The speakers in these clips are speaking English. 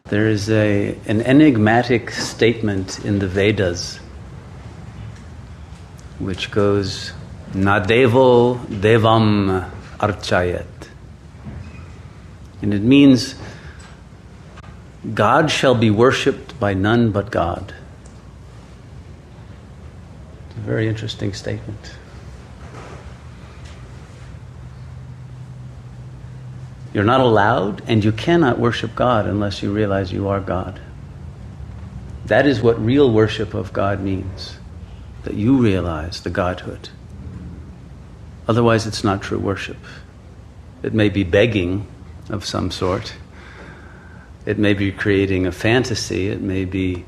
There is an enigmatic statement in the Vedas which goes, Nadevo devam archayat. And it means, God shall be worshipped by none but God. It's a very interesting statement. You're not allowed and you cannot worship God unless you realize you are God. That is what real worship of God means, that you realize the Godhood. Otherwise, it's not true worship. It may be begging of some sort. It may be creating a fantasy. It may be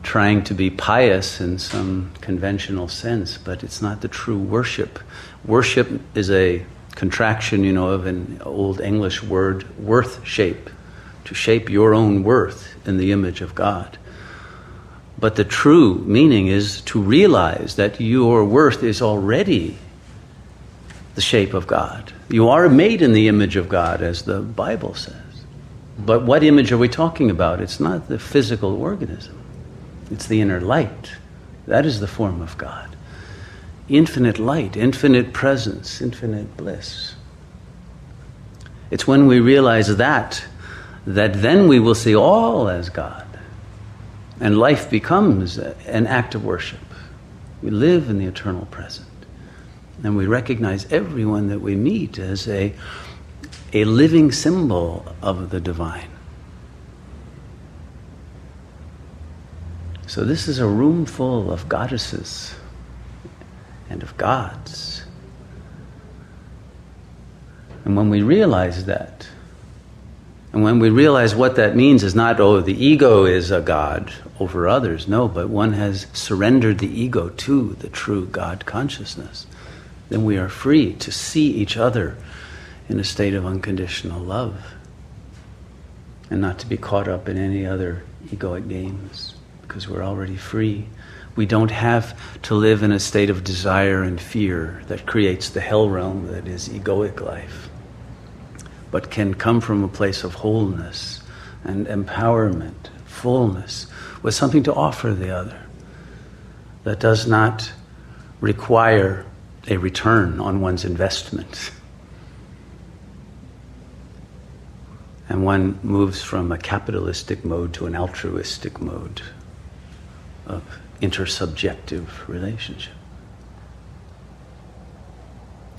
trying to be pious in some conventional sense, but it's not the true worship. Worship is a contraction, of an old English word, worth shape, to shape your own worth in the image of God. But the true meaning is to realize that your worth is already the shape of God. You are made in the image of God, as the Bible says. But what image are we talking about? It's not the physical organism. It's the inner light. That is the form of God. Infinite light, infinite presence, infinite bliss. It's when we realize that then we will see all as God. And life becomes an act of worship. We live in the eternal present. And we recognize everyone that we meet as a living symbol of the divine. So this is a room full of goddesses and of gods. And when we realize that, and when we realize what that means is not, the ego is a god over others, no, but one has surrendered the ego to the true God consciousness, then we are free to see each other in a state of unconditional love and not to be caught up in any other egoic games, because we're already free. We don't have to live in a state of desire and fear that creates the hell realm that is egoic life, but can come from a place of wholeness and empowerment, fullness, with something to offer the other that does not require a return on one's investment. And one moves from a capitalistic mode to an altruistic mode of intersubjective relationship.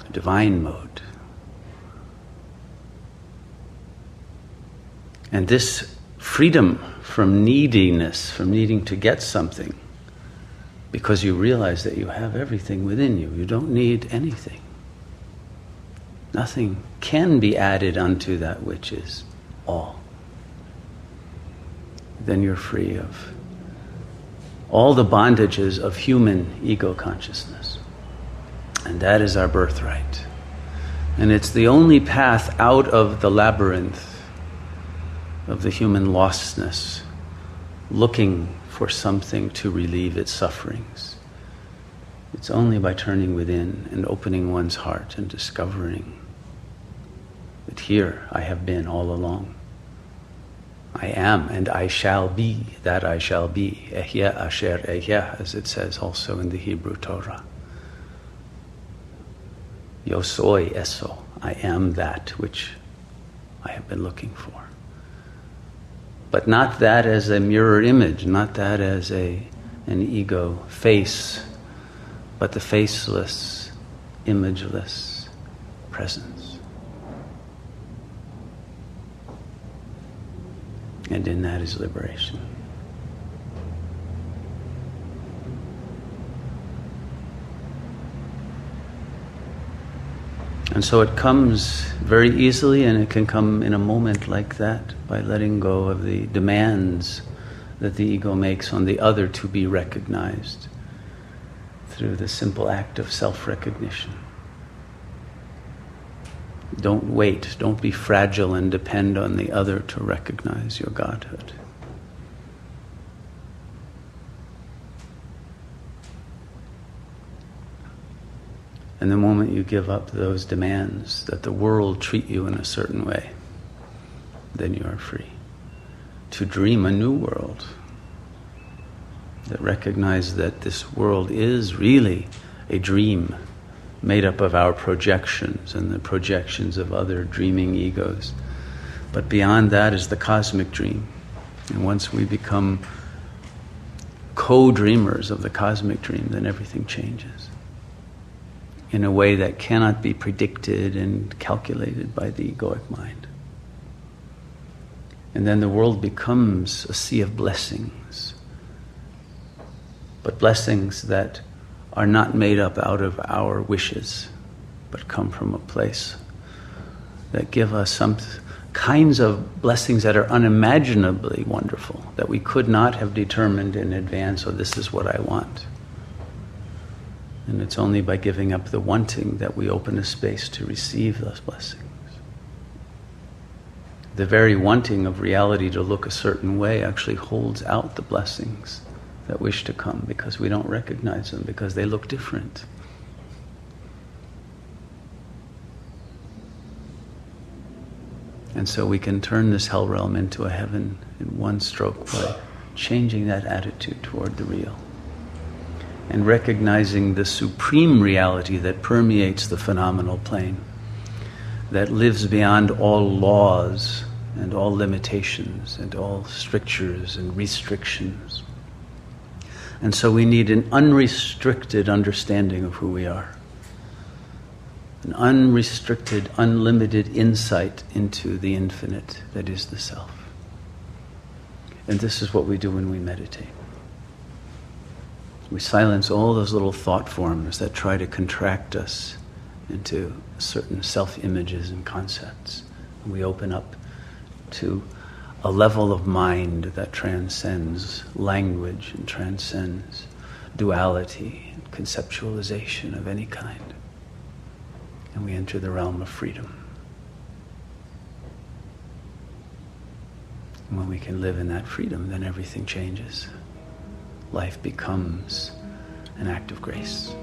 A divine mode. And this freedom from neediness, from needing to get something, because you realize that you have everything within you. You don't need anything. Nothing can be added unto that which is all. Then you're free of all the bondages of human ego consciousness. And that is our birthright. And it's the only path out of the labyrinth of the human lostness, looking for something to relieve its sufferings. It's only by turning within and opening one's heart and discovering that here I have been all along. I am and I shall be that I shall be. Ehya asher ehya, as it says also in the Hebrew Torah. Yo soy eso. I am that which I have been looking for. But not that as a mirror image, not that as an ego face, but the faceless, imageless presence. And in that is liberation. And so it comes very easily, and it can come in a moment like that, by letting go of the demands that the ego makes on the other to be recognized through the simple act of self-recognition. Don't wait, don't be fragile and depend on the other to recognize your Godhood. And the moment you give up those demands that the world treat you in a certain way, then you are free. to dream a new world that recognizes that this world is really a dream made up of our projections and the projections of other dreaming egos. But beyond that is the cosmic dream. And once we become co-dreamers of the cosmic dream, then everything changes in a way that cannot be predicted and calculated by the egoic mind. And then the world becomes a sea of blessings, but blessings that are not made up out of our wishes, but come from a place that give us some kinds of blessings that are unimaginably wonderful, that we could not have determined in advance, oh, this is what I want. And it's only by giving up the wanting that we open a space to receive those blessings. The very wanting of reality to look a certain way actually holds out the blessings that wish to come, because we don't recognize them, because they look different. And so we can turn this hell realm into a heaven in one stroke by changing that attitude toward the real and recognizing the supreme reality that permeates the phenomenal plane, that lives beyond all laws and all limitations and all strictures and restrictions. And so we need an unrestricted understanding of who we are. An unrestricted, unlimited insight into the infinite that is the self. And this is what we do when we meditate. We silence all those little thought forms that try to contract us into certain self-images and concepts. And we open up to a level of mind that transcends language and transcends duality and conceptualization of any kind. And we enter the realm of freedom. And when we can live in that freedom, then everything changes. Life becomes an act of grace.